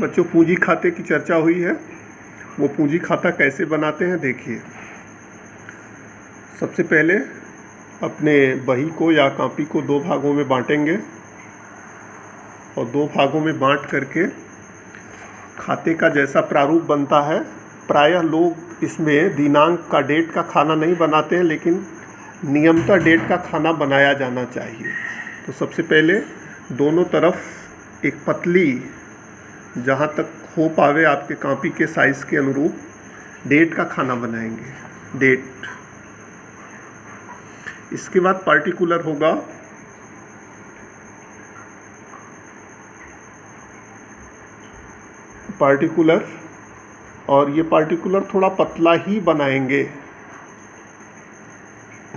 बच्चों, पूंजी खाते की चर्चा हुई है। वो पूंजी खाता कैसे बनाते हैं देखिए। सबसे पहले अपने बही को या कॉपी को दो भागों में बांटेंगे और दो भागों में बांट करके खाते का जैसा प्रारूप बनता है, प्रायः लोग इसमें दिनांक का, डेट का खाना नहीं बनाते हैं, लेकिन नियमतः डेट का खाना बनाया जाना चाहिए। तो सबसे पहले दोनों तरफ एक पतली, जहाँ तक हो पावे आपके कॉपी के साइज़ के अनुरूप, डेट का खाना बनाएंगे। डेट, इसके बाद पार्टिकुलर होगा। पार्टिकुलर, और ये पार्टिकुलर थोड़ा पतला ही बनाएंगे।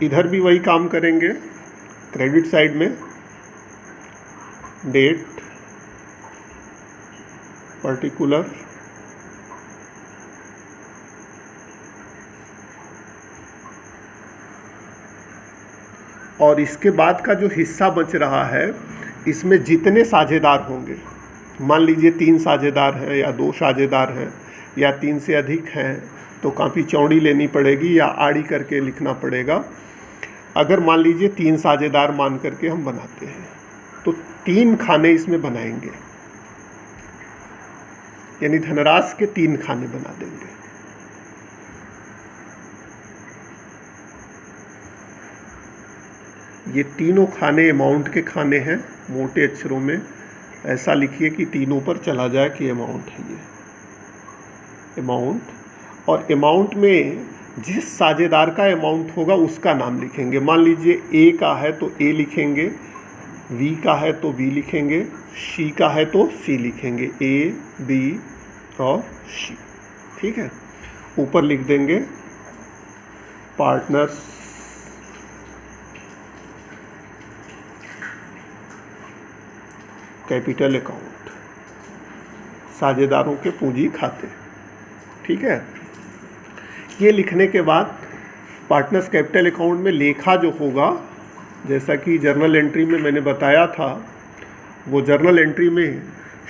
इधर भी वही काम करेंगे। क्रेडिट साइड में डेट, पार्टिकुलर, और इसके बाद का जो हिस्सा बच रहा है, इसमें जितने साझेदार होंगे, मान लीजिए 3 साझेदार हैं या 2 साझेदार हैं या 3 से अधिक हैं, तो काफ़ी चौड़ी लेनी पड़ेगी या आड़ी करके लिखना पड़ेगा। अगर मान लीजिए 3 साझेदार मान करके हम बनाते हैं, तो 3 खाने इसमें बनाएंगे, यानी धनराशि के 3 खाने बना देंगे। ये तीनों खाने अमाउंट के खाने हैं। मोटे अक्षरों में ऐसा लिखिए कि तीनों पर चला जाए कि अमाउंट है ये अमाउंट। और अमाउंट में जिस साझेदार का अमाउंट होगा उसका नाम लिखेंगे। मान लीजिए ए का है तो ए लिखेंगे, वी का है तो वी लिखेंगे, सी का है तो सी लिखेंगे। ए, बी और सी, ठीक है। ऊपर लिख देंगे पार्टनर्स कैपिटल अकाउंट, साझेदारों के पूंजी खाते, ठीक है। ये लिखने के बाद पार्टनर्स कैपिटल अकाउंट में लेखा जो होगा, जैसा कि जर्नल एंट्री में मैंने बताया था, वो जर्नल एंट्री में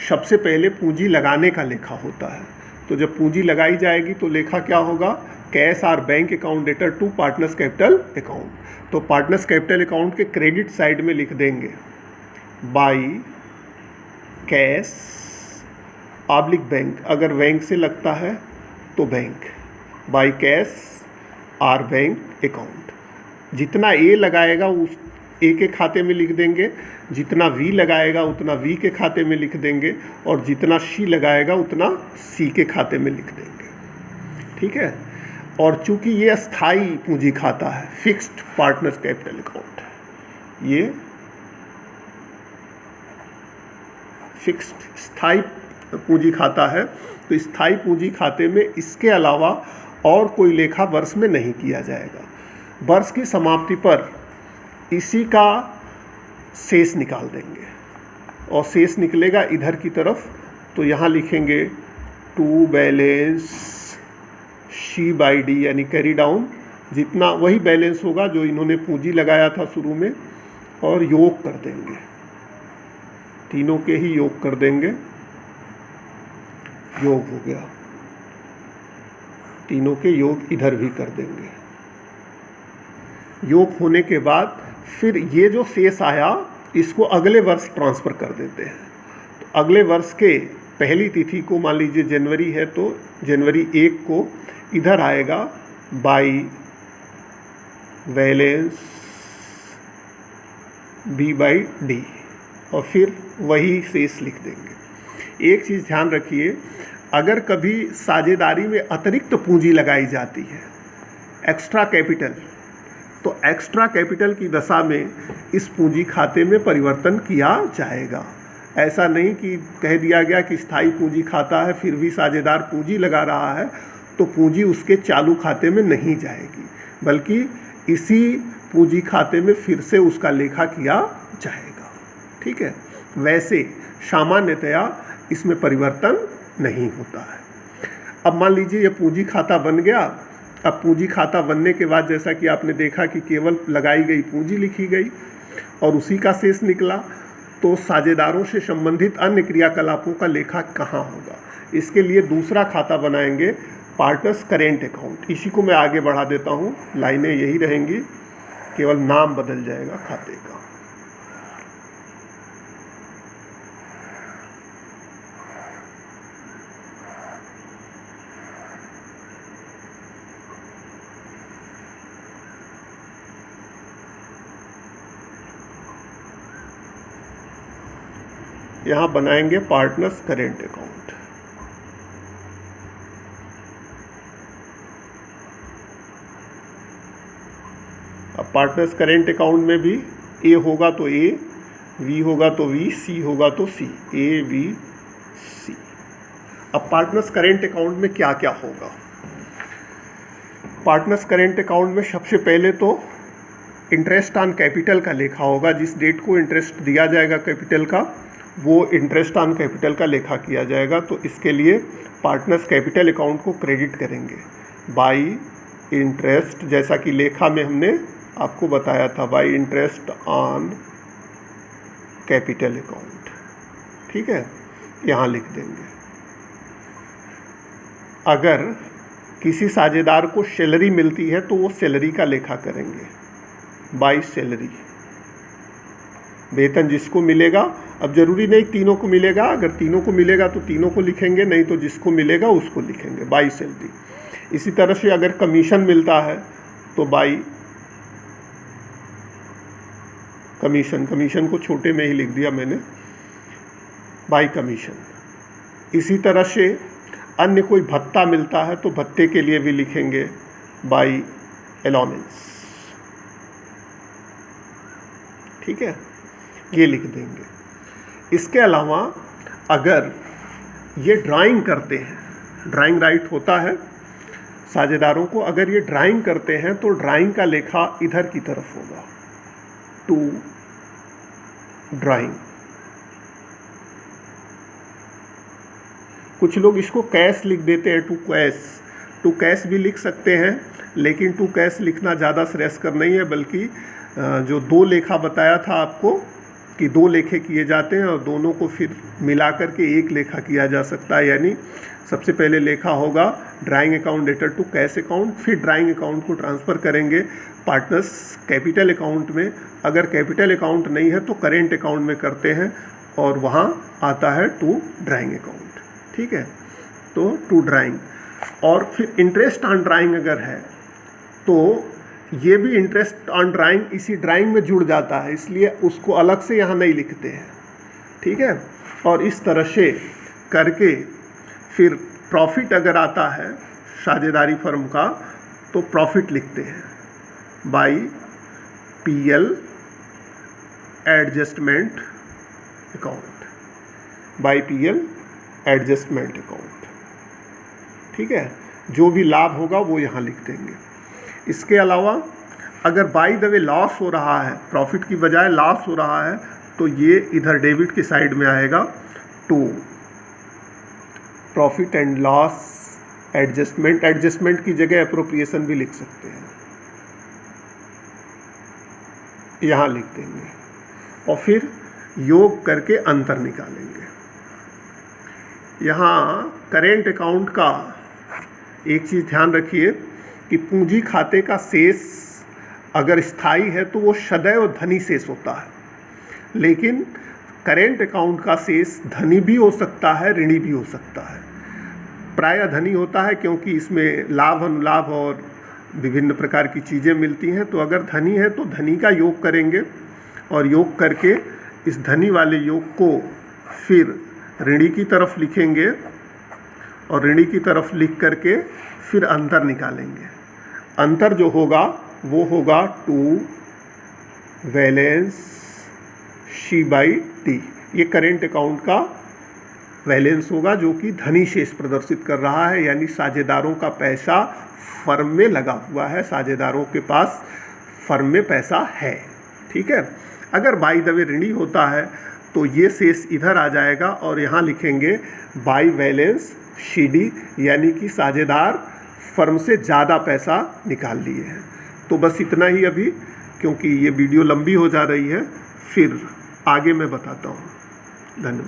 सबसे पहले पूंजी लगाने का लेखा होता है। तो जब पूंजी लगाई जाएगी तो लेखा क्या होगा? Cash or bank account debtor to partners capital account. तो पार्टनर्स कैपिटल अकाउंट के क्रेडिट साइड में लिख देंगे बाई कैश ऑब्लिक बैंक, अगर बैंक से लगता है तो bank, by cash or bank account. जितना ए लगाएगा उस ए के खाते में लिख देंगे, जितना वी लगाएगा उतना वी के खाते में लिख देंगे, और जितना सी लगाएगा उतना सी के खाते में लिख देंगे, ठीक है। और चूंकि ये स्थायी पूंजी खाता है, फिक्स्ड पार्टनर्स कैपिटल अकाउंट, ये फिक्स्ड स्थायी पूंजी खाता है, तो स्थायी पूंजी खाते में इसके अलावा और कोई लेखा वर्ष में नहीं किया जाएगा। वर्ष की समाप्ति पर इसी का शेष निकाल देंगे, और शेष निकलेगा इधर की तरफ। तो यहाँ लिखेंगे to balance c by d, यानी कैरी डाउन, जितना वही बैलेंस होगा जो इन्होंने पूंजी लगाया था शुरू में, और योग कर देंगे, तीनों के ही योग कर देंगे। योग हो गया, तीनों के योग इधर भी कर देंगे। योग होने के बाद फिर ये जो शेष आया इसको अगले वर्ष ट्रांसफ़र कर देते हैं। तो अगले वर्ष के पहली तिथि को, मान लीजिए जनवरी है तो जनवरी 1 को इधर आएगा by balance b by d, और फिर वही शेष लिख देंगे। एक चीज़ ध्यान रखिए, अगर कभी साझेदारी में अतिरिक्त पूंजी लगाई जाती है, एक्स्ट्रा कैपिटल, तो एक्स्ट्रा कैपिटल की दशा में इस पूंजी खाते में परिवर्तन किया जाएगा। ऐसा नहीं कि कह दिया गया कि स्थायी पूंजी खाता है फिर भी साझेदार पूंजी लगा रहा है तो पूंजी उसके चालू खाते में नहीं जाएगी, बल्कि इसी पूंजी खाते में फिर से उसका लेखा किया जाएगा, ठीक है। वैसे सामान्यतया इसमें परिवर्तन नहीं होता है। अब मान लीजिए ये पूंजी खाता बन गया। अब पूंजी खाता बनने के बाद जैसा कि आपने देखा कि केवल लगाई गई पूंजी लिखी गई और उसी का शेष निकला, तो साझेदारों से संबंधित अन्य क्रियाकलापों का लेखा कहाँ होगा। इसके लिए दूसरा खाता बनाएंगे, पार्टनर्स करेंट अकाउंट। इसी को मैं आगे बढ़ा देता हूँ, लाइनें यही रहेंगी, केवल नाम बदल जाएगा खाते का। यहाँ बनाएंगे पार्टनर्स करेंट अकाउंट। अब पार्टनर्स करेंट अकाउंट में भी ए होगा तो ए, वी होगा तो वी, सी होगा तो सी, ए बी सी। अब पार्टनर्स करेंट अकाउंट में क्या क्या होगा। पार्टनर्स करेंट अकाउंट में सबसे पहले तो इंटरेस्ट ऑन कैपिटल का लेखा होगा। जिस डेट को इंटरेस्ट दिया जाएगा कैपिटल का, वो इंटरेस्ट ऑन कैपिटल का लेखा किया जाएगा। तो इसके लिए पार्टनर्स कैपिटल अकाउंट को क्रेडिट करेंगे बाई इंटरेस्ट, जैसा कि लेखा में हमने आपको बताया था, by interest on capital account. ठीक है, यहाँ लिख देंगे। अगर किसी साझेदार को सैलरी मिलती है तो वो सैलरी का लेखा करेंगे बाई सैलरी, वेतन जिसको मिलेगा। अब जरूरी नहीं तीनों को मिलेगा, अगर तीनों को मिलेगा तो तीनों को लिखेंगे, नहीं तो जिसको मिलेगा उसको लिखेंगे बाई सैलरी। इसी तरह से अगर कमीशन मिलता है तो बाई कमीशन, कमीशन को छोटे में ही लिख दिया मैंने, बाई कमीशन। इसी तरह से अन्य कोई भत्ता मिलता है तो भत्ते के लिए भी लिखेंगे बाई अलाउंस। ठीक है, ये लिख देंगे। इसके अलावा अगर ये ड्राइंग करते हैं, ड्राइंग राइट होता है साझेदारों को, अगर ये ड्राइंग करते हैं तो ड्राइंग का लेखा इधर की तरफ होगा, टू ड्राइंग। कुछ लोग इसको कैश लिख देते हैं, टू कैश, टू कैश भी लिख सकते हैं, लेकिन टू कैश लिखना ज़्यादा श्रेयस्कर नहीं है, बल्कि जो दो लेखा बताया था आपको कि दो लेखे किए जाते हैं और दोनों को फिर मिला करके एक लेखा किया जा सकता है। यानी सबसे पहले लेखा होगा drawing account debtor to cash account, फिर ड्राइंग अकाउंट को ट्रांसफ़र करेंगे पार्टनर्स कैपिटल अकाउंट में। अगर कैपिटल अकाउंट नहीं है तो करेंट अकाउंट में करते हैं और वहाँ आता है टू ड्राइंग अकाउंट। ठीक है, तो टू ड्राइंग। और फिर इंटरेस्ट ऑन ड्राइंग अगर है तो ये भी इंटरेस्ट ऑन ड्राइंग इसी ड्राइंग में जुड़ जाता है, इसलिए उसको अलग से यहाँ नहीं लिखते हैं। ठीक है, और इस तरह से करके फिर प्रॉफिट अगर आता है साझेदारी फर्म का तो प्रॉफिट लिखते हैं by PL adjustment account, by PL adjustment account. ठीक है, जो भी लाभ होगा वो यहाँ लिख देंगे। इसके अलावा अगर बाय द वे लॉस हो रहा है, प्रॉफिट की बजाय लॉस हो रहा है, तो ये इधर डेबिट की साइड में आएगा, to profit and loss adjustment. Adjustment की जगह अप्रोप्रिएशन भी लिख सकते हैं, यहाँ लिख देंगे और फिर योग करके अंतर निकालेंगे। यहाँ करेंट अकाउंट का एक चीज़ ध्यान रखिए कि पूंजी खाते का शेष अगर स्थायी है तो वो सदैव धनी शेष होता है, लेकिन करेंट अकाउंट का शेष धनी भी हो सकता है, ऋणी भी हो सकता है। प्रायः धनी होता है क्योंकि इसमें लाभ अनुलाभ और विभिन्न प्रकार की चीज़ें मिलती हैं। तो अगर धनी है तो धनी का योग करेंगे और योग करके इस धनी वाले योग को फिर ऋणी की तरफ लिखेंगे और ऋणी की तरफ लिख करके फिर अंतर निकालेंगे। अंतर जो होगा वो होगा to balance c by t. ये करेंट अकाउंट का बैलेंस होगा जो कि धनी शेष प्रदर्शित कर रहा है, यानी साझेदारों का पैसा फर्म में लगा हुआ है, साझेदारों के पास फर्म में पैसा है। ठीक है, अगर बाई द वे ऋणी होता है तो ये शेष इधर आ जाएगा और यहाँ लिखेंगे बाई बैलेंस सी डी, यानी कि साझेदार फर्म से ज़्यादा पैसा निकाल लिए हैं। तो बस इतना ही अभी, क्योंकि ये वीडियो लंबी हो जा रही है, फिर आगे मैं बताता हूँ। धन्यवाद।